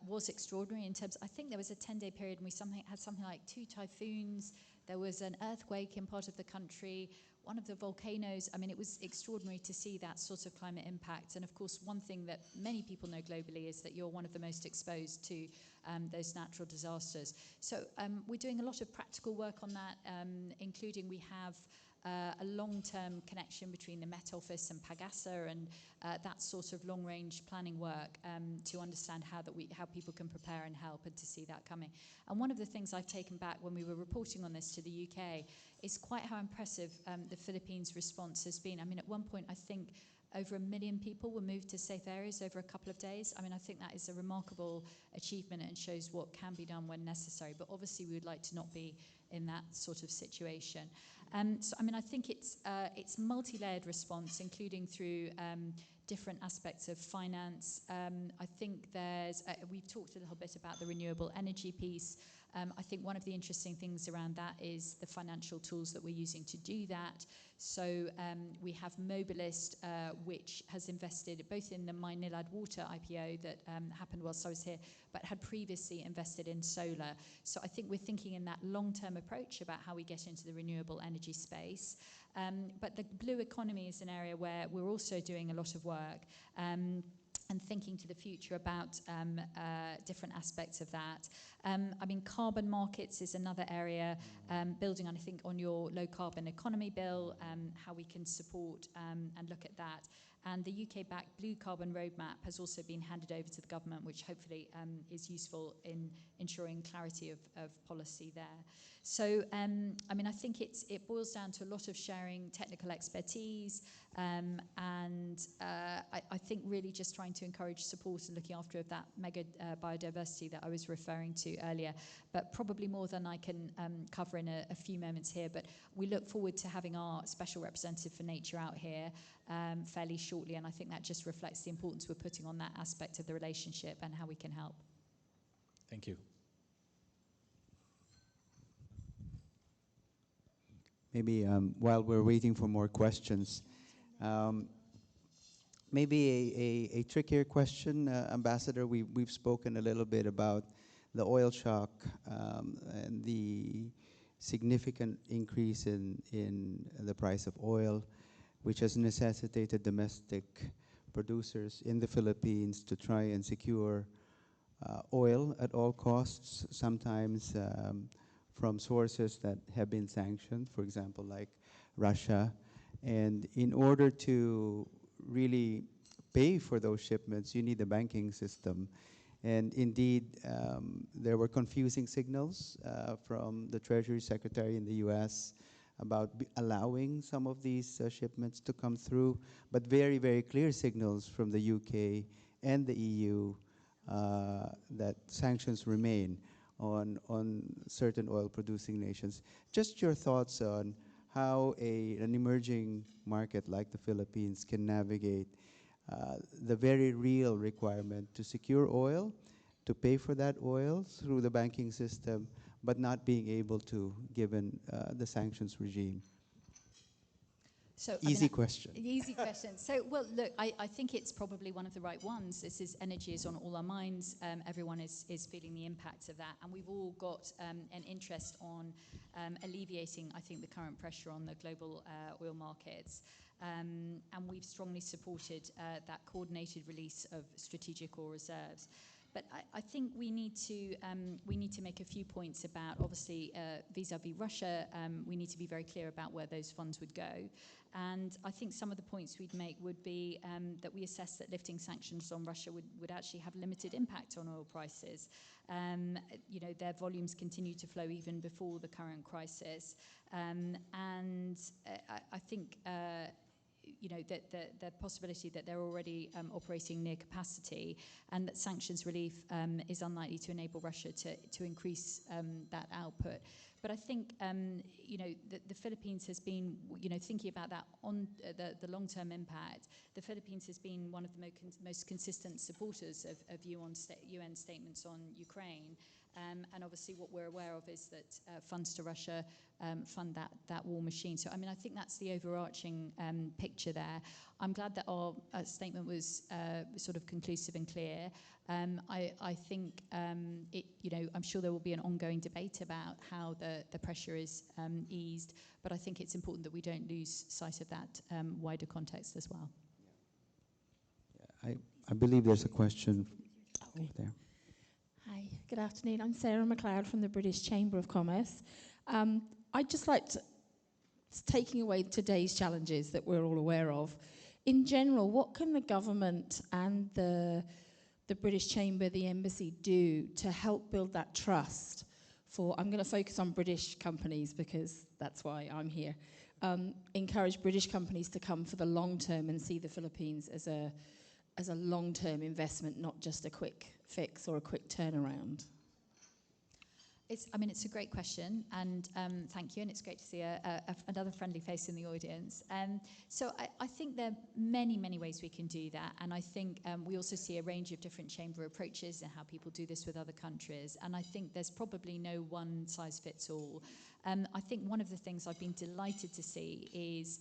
was extraordinary in terms. I think there was a 10-day period, and we had something like 2 typhoons. There was an earthquake in part of the country. One of the volcanoes, I mean, it was extraordinary to see that sort of climate impact. And of course, one thing that many people know globally is that you're one of the most exposed to those natural disasters. So we're doing a lot of practical work on that, including we have a long-term connection between the Met Office and Pagasa and that sort of long-range planning work to understand how people can prepare and help and to see that coming. And one of the things I've taken back when we were reporting on this to the UK is quite how impressive the Philippines' response has been. I mean, at one point, I think over 1 million people were moved to safe areas over a couple of days. I mean, I think that is a remarkable achievement and shows what can be done when necessary. But obviously, we would like to not be in that sort of situation. So, I mean, I think it's multi-layered response, including through different aspects of finance. I think we've talked a little bit about the renewable energy piece. I think one of the interesting things around that is the financial tools that we're using to do that. So we have Mobilist, which has invested both in the Maynilad Water IPO that happened whilst I was here, but had previously invested in solar. So I think we're thinking in that long-term approach about how we get into the renewable energy space. But the blue economy is an area where we're also doing a lot of work. And thinking to the future about different aspects of that. I mean, carbon markets is another area, building on, I think, on your low carbon economy bill, how we can support and look at that. And the UK-backed Blue Carbon Roadmap has also been handed over to the government, which hopefully is useful in ensuring clarity of policy there. So, I mean, I think it boils down to a lot of sharing technical expertise, and I think really just trying to encourage support and looking after that mega biodiversity that I was referring to earlier, but probably more than I can cover in a few moments here. But we look forward to having our special representative for nature out here fairly shortly, and I think that just reflects the importance we're putting on that aspect of the relationship and how we can help. Thank you. Maybe while we're waiting for more questions, maybe a trickier question, Ambassador. We've spoken a little bit about the oil shock and the significant increase in the price of oil, which has necessitated domestic producers in the Philippines to try and secure oil at all costs, sometimes from sources that have been sanctioned, for example, like Russia. And in order to really pay for those shipments, you need a banking system. And indeed, there were confusing signals from the Treasury Secretary in the US about allowing some of these shipments to come through, but very, very clear signals from the UK and the EU that sanctions remain on certain oil-producing nations. Just your thoughts on how an emerging market like the Philippines can navigate the very real requirement to secure oil, to pay for that oil through the banking system, but not being able to, given the sanctions regime. So, easy question. Easy question. So, well, look, I think it's probably one of the right ones. This is energy is on all our minds. Everyone is feeling the impact of that. And we've all got an interest on alleviating, I think, the current pressure on the global oil markets. And we've strongly supported that coordinated release of strategic oil reserves. But I think we need to make a few points about, obviously, vis-a-vis Russia. We need to be very clear about where those funds would go. And I think some of the points we'd make would be that we assess that lifting sanctions on Russia would actually have limited impact on oil prices. You know, their volumes continue to flow even before the current crisis. And I think you know, that the possibility that they're already operating near capacity and that sanctions relief is unlikely to enable Russia to increase that output. But I think, you know, the Philippines has been, you know, thinking about that on the long-term impact. The Philippines has been one of the most consistent supporters of UN statements on Ukraine. And obviously what we're aware of is that funds to Russia fund that war machine. So, I mean, I think that's the overarching picture there. I'm glad that our statement was sort of conclusive and clear. I think, you know, I'm sure there will be an ongoing debate about how the pressure is eased, but I think it's important that we don't lose sight of that wider context as well. Yeah, I believe there's a question over there. Hi, good afternoon. I'm Sarah McLeod from the British Chamber of Commerce. I'd just like to, taking away today's challenges that we're all aware of, in general, what can the government and the British Chamber, the Embassy do to help build that trust for, I'm going to focus on British companies because that's why I'm here, encourage British companies to come for the long term and see the Philippines as a long-term investment, not just a quick fix or a quick turnaround? It's a great question, and thank you, and it's great to see another friendly face in the audience. So I think there are many, many ways we can do that, and I think we also see a range of different chamber approaches and how people do this with other countries, and I think there's probably no one size fits all. I think one of the things I've been delighted to see is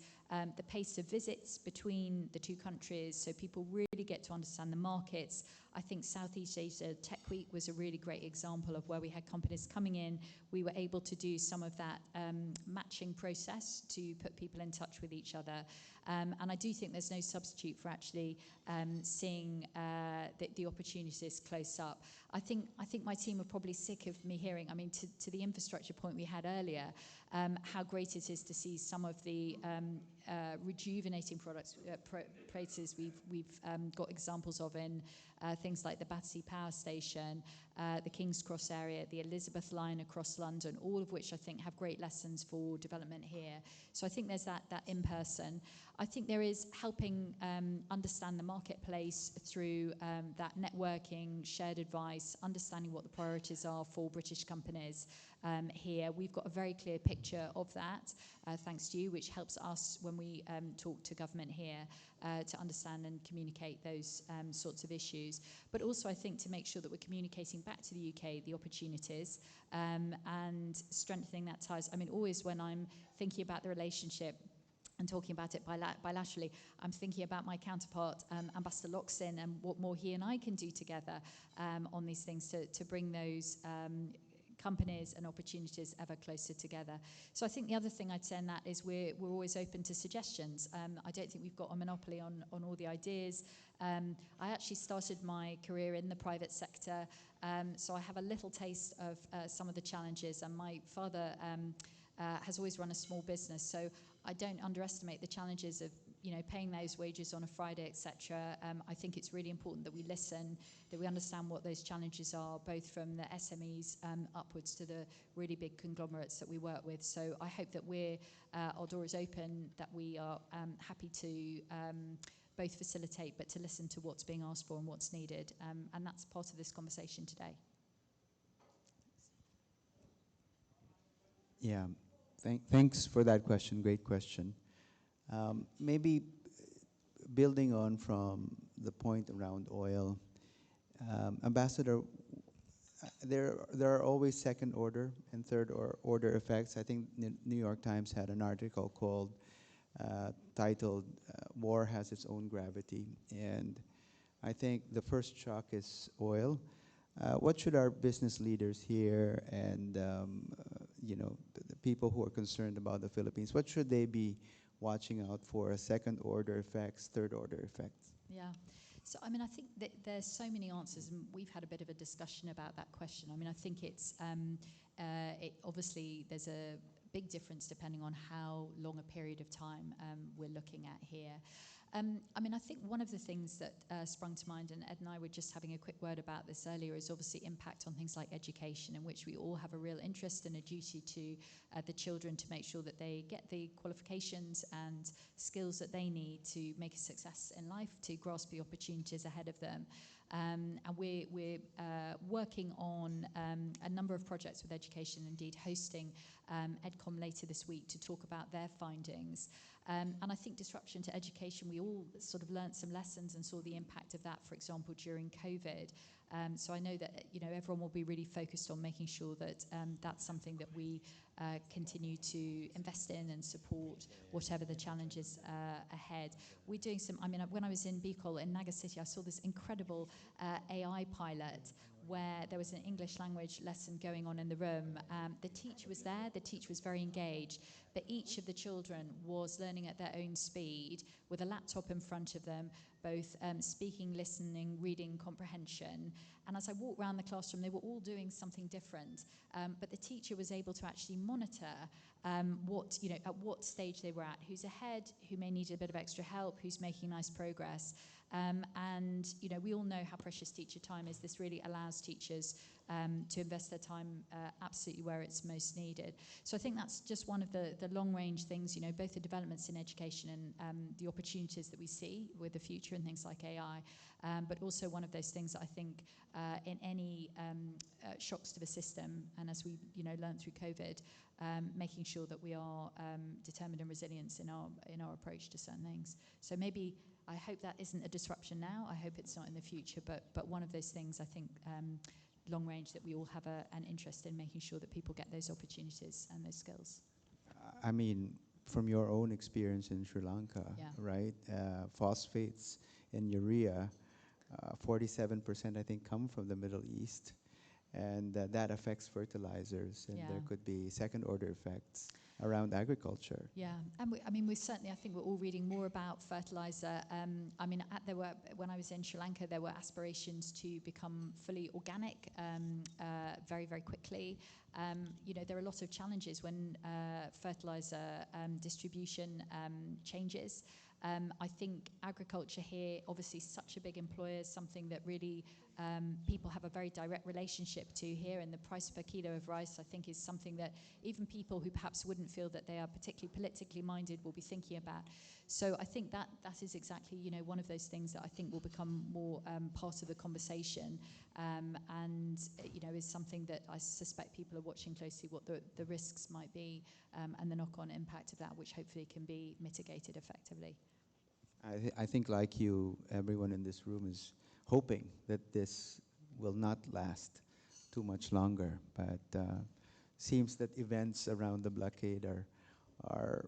the pace of visits between the two countries, so people really get to understand the markets. I think Southeast Asia Tech Week was a really great example of where we had companies coming in. We were able to do some of that matching process to put people in touch with each other. And I do think there's no substitute for actually seeing the opportunities close up. I think my team are probably sick of me hearing, to the infrastructure point we had earlier, how great it is to see some of the rejuvenating places we've got examples of in things like the Battersea Power Station, the King's Cross area, the Elizabeth line across London, all of which I think have great lessons for development here. So I think there's that in person. I think there is helping understand the marketplace through that networking, shared advice, understanding what the priorities are for British companies here. We've got a very clear picture of that, thanks to you, which helps us when we talk to government here to understand and communicate those sorts of issues. But also, I think, to make sure that we're communicating back to the UK the opportunities and strengthening that ties. Always when I'm thinking about the relationship and talking about it bilaterally, I'm thinking about my counterpart, Ambassador Loxin, and what more he and I can do together on these things to bring those companies and opportunities ever closer together. So I think the other thing I'd say in that is we're always open to suggestions. I don't think we've got a monopoly on all the ideas. I actually started my career in the private sector, so I have a little taste of some of the challenges, and my father has always run a small business, so I don't underestimate the challenges of paying those wages on a Friday, etc. I think it's really important that we listen, that we understand what those challenges are, both from the SMEs upwards to the really big conglomerates that we work with. So I hope that our door is open, that we are happy to both facilitate, but to listen to what's being asked for and what's needed. And that's part of this conversation today. Yeah, thanks for that question. Great question. Maybe building on from the point around oil, Ambassador, there are always second order and third order effects. I think New York Times had an article titled "War Has Its Own Gravity," and I think the first shock is oil. What should our business leaders here and the people who are concerned about the Philippines, what should they be watching out for? Second order effects, third order effects? Yeah. So, I think that there's so many answers, and we've had a bit of a discussion about that question. I think it's, obviously, there's a big difference depending on how long a period of time we're looking at here. I think one of the things that sprung to mind, and Ed and I were just having a quick word about this earlier, is obviously impact on things like education, in which we all have a real interest and a duty to the children to make sure that they get the qualifications and skills that they need to make a success in life, to grasp the opportunities ahead of them. And we're working on a number of projects with education, indeed hosting EdCom later this week to talk about their findings. And I think disruption to education, we all sort of learnt some lessons and saw the impact of that, for example, during COVID. So I know that everyone will be really focused on making sure that that's something that we continue to invest in and support, whatever the challenges ahead. We're doing some. When I was in Bicol in Naga City, I saw this incredible AI pilot where there was an English language lesson going on in the room. The teacher was there, the teacher was very engaged, but each of the children was learning at their own speed with a laptop in front of them, both speaking, listening, reading, comprehension. And as I walked around the classroom, they were all doing something different, but the teacher was able to actually monitor at what stage they were at, who's ahead, who may need a bit of extra help, who's making nice progress. And we all know how precious teacher time is. This really allows teachers to invest their time absolutely where it's most needed. So I think that's just one of the long-range things, both the developments in education and the opportunities that we see with the future future and things like AI. But also one of those things that I think in any shocks to the system, and as we learned through COVID, making sure that we are determined and resilient in our approach to certain things. So maybe I hope that isn't a disruption now. I hope it's not in the future. But one of those things I think long range that we all have an interest in making sure that people get those opportunities and those skills. I mean, from your own experience in Sri Lanka, Yeah. right? Phosphates and urea, 47% I think come from the Middle East, and that affects fertilizers, and there Yeah. could be second-order effects around agriculture. Yeah, and we certainly, I think we're all reading more about fertilizer. I mean, when I was in Sri Lanka, there were aspirations to become fully organic very, very quickly. There are a lot of challenges when fertilizer distribution changes. I think agriculture here, obviously such a big employer, is something that really people have a very direct relationship to here, and the price per kilo of rice, I think, is something that even people who perhaps wouldn't feel that they are particularly politically minded will be thinking about. So I think that is exactly, one of those things that I think will become more part of the conversation, and is something that I suspect people are watching closely, what the risks might be, and the knock-on impact of that, which hopefully can be mitigated effectively. I think, like you, everyone in this room is hoping that this will not last too much longer. But seems that events around the blockade are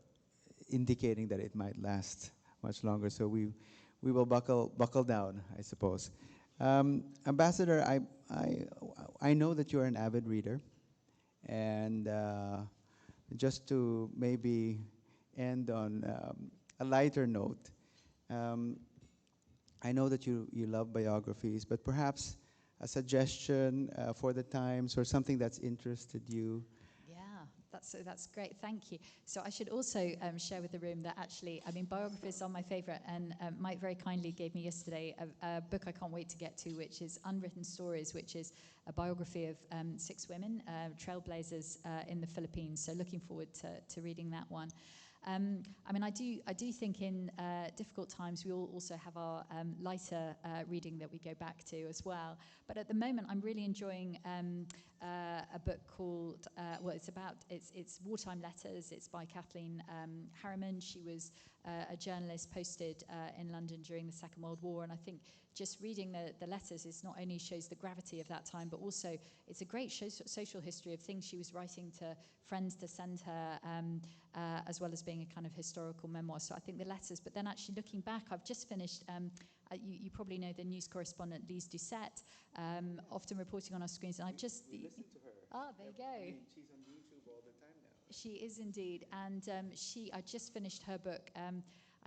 indicating that it might last much longer. So we will buckle down, I suppose. Ambassador, I know that you're an avid reader, and just to maybe end on a lighter note. I know that you love biographies, but perhaps a suggestion for the times or something that's interested you. Yeah, that's great. Thank you. So I should also share with the room that actually, I mean, biographies are my favorite, and Mike very kindly gave me yesterday a book I can't wait to get to, which is Unwritten Stories, which is a biography of 6 women, trailblazers in the Philippines. So looking forward to reading that one. I mean, I do think in difficult times we all also have our lighter reading that we go back to as well. But at the moment, I'm really enjoying a book called it's Wartime Letters. It's by Kathleen Harriman. She was a journalist posted in London during the Second World War, and I think just reading the letters is not only shows the gravity of that time, but also it's a great social history of things she was writing to friends to send her, as well as being a kind of historical memoir. So I think the letters, but then actually looking back, I've just finished, you probably know the news correspondent Lise Doucette, often reporting on our screens, and I just... We listen to her. Oh, there you go. I mean, she's on YouTube all the time now. She is indeed, and I just finished her book.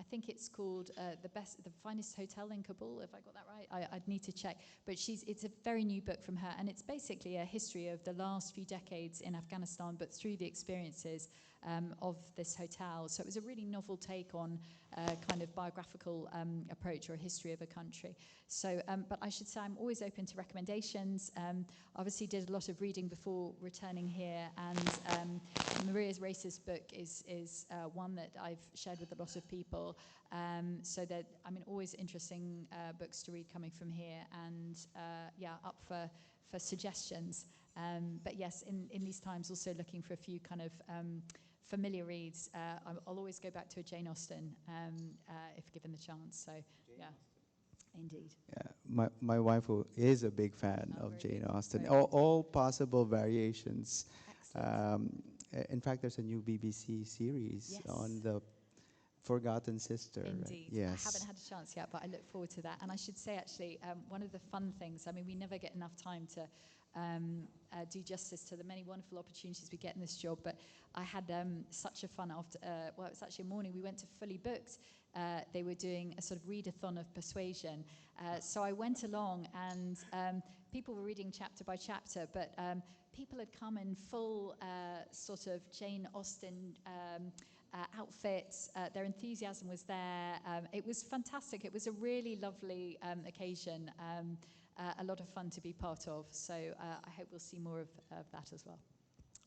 I think it's called The Finest Hotel in Kabul, if I got that right. I'd need to check. But it's a very new book from her, and it's basically a history of the last few decades in Afghanistan, but through the experiences of this hotel. So it was a really novel take on kind of biographical approach or a history of a country. So, but I should say I'm always open to recommendations. Obviously did a lot of reading before returning here, and Maria's Race's book is one that I've shared with a lot of people. So that, I mean, always interesting books to read coming from here, and up for suggestions. But yes, in these times, also looking for a few kind of familiar reads. I'll always go back to a Jane Austen if given the chance. So yeah. Indeed. Yeah, my wife who is a big fan of Jane Austen. All possible variations. In fact, there's a new BBC series on the Forgotten Sister. Indeed. Right? Yes. I haven't had a chance yet, but I look forward to that. And I should say, actually, one of the fun things, I mean, we never get enough time to do justice to the many wonderful opportunities we get in this job, but I had such a fun after, it was actually a morning, we went to Fully Booked. They were doing a sort of readathon of persuasion. So I went along, and people were reading chapter by chapter, but people had come in full sort of Jane Austen outfits. Their enthusiasm was there. It was fantastic. It was a really lovely occasion. A lot of fun to be part of. So I hope we'll see more of that as well.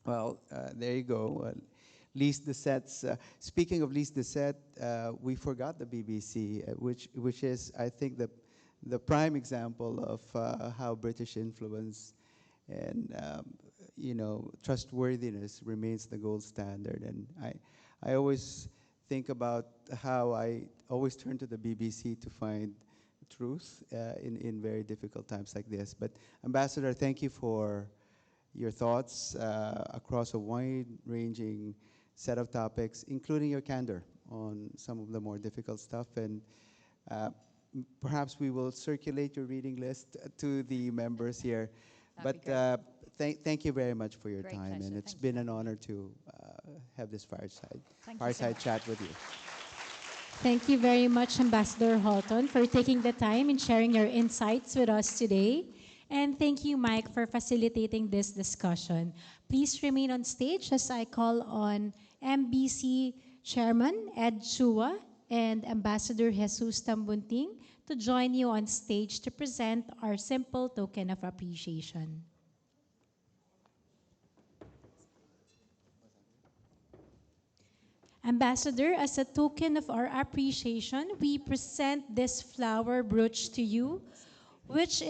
Well, there you go. Lease the sets. Speaking of lease the set, we forgot the BBC, which is, I think, the prime example of how British influence and trustworthiness remains the gold standard. And I always think about how I always turn to the BBC to find truth in very difficult times like this. But Ambassador, thank you for your thoughts across a wide-ranging set of topics, including your candor on some of the more difficult stuff. And perhaps we will circulate your reading list to the members here. That'd But be thank you very much for your Great time. pleasure. And it's Thank you been for an having honor to have this Thank you so fireside much. chat with you. Thank you very much, Ambassador Hulton, for taking the time and sharing your insights with us today. And thank you, Mike, for facilitating this discussion. Please remain on stage as I call on MBC Chairman Ed Chua and Ambassador Jesus Tambunting to join you on stage to present our simple token of appreciation. Ambassador, as a token of our appreciation, we present this flower brooch to you, which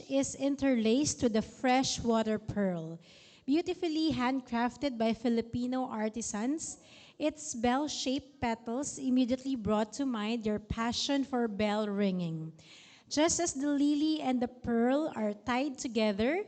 is interlaced with a freshwater pearl. Beautifully handcrafted by Filipino artisans, its bell-shaped petals immediately brought to mind your passion for bell ringing. Just as the lily and the pearl are tied together,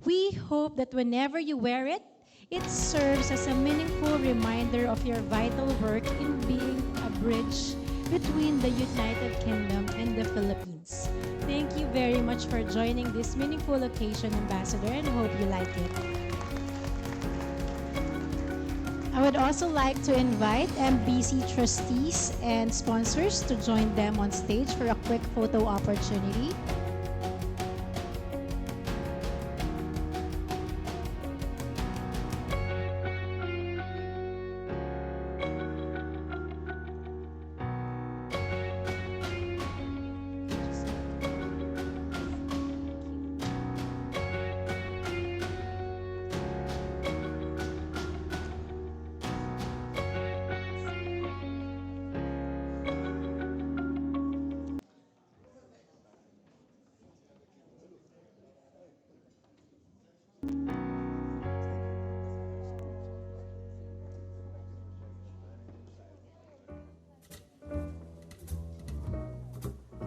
we hope that whenever you wear it, it serves as a meaningful reminder of your vital work in being a bridge between the United Kingdom and the Philippines. Thank you very much for joining this meaningful occasion, Ambassador, and hope you like it. I would also like to invite MBC trustees and sponsors to join them on stage for a quick photo opportunity.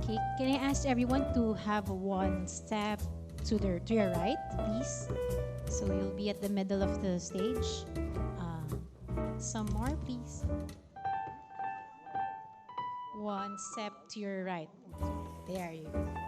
Okay, can I ask everyone to have one step to your right, please? So you'll be at the middle of the stage. Some more, please. One step to your right. There you go.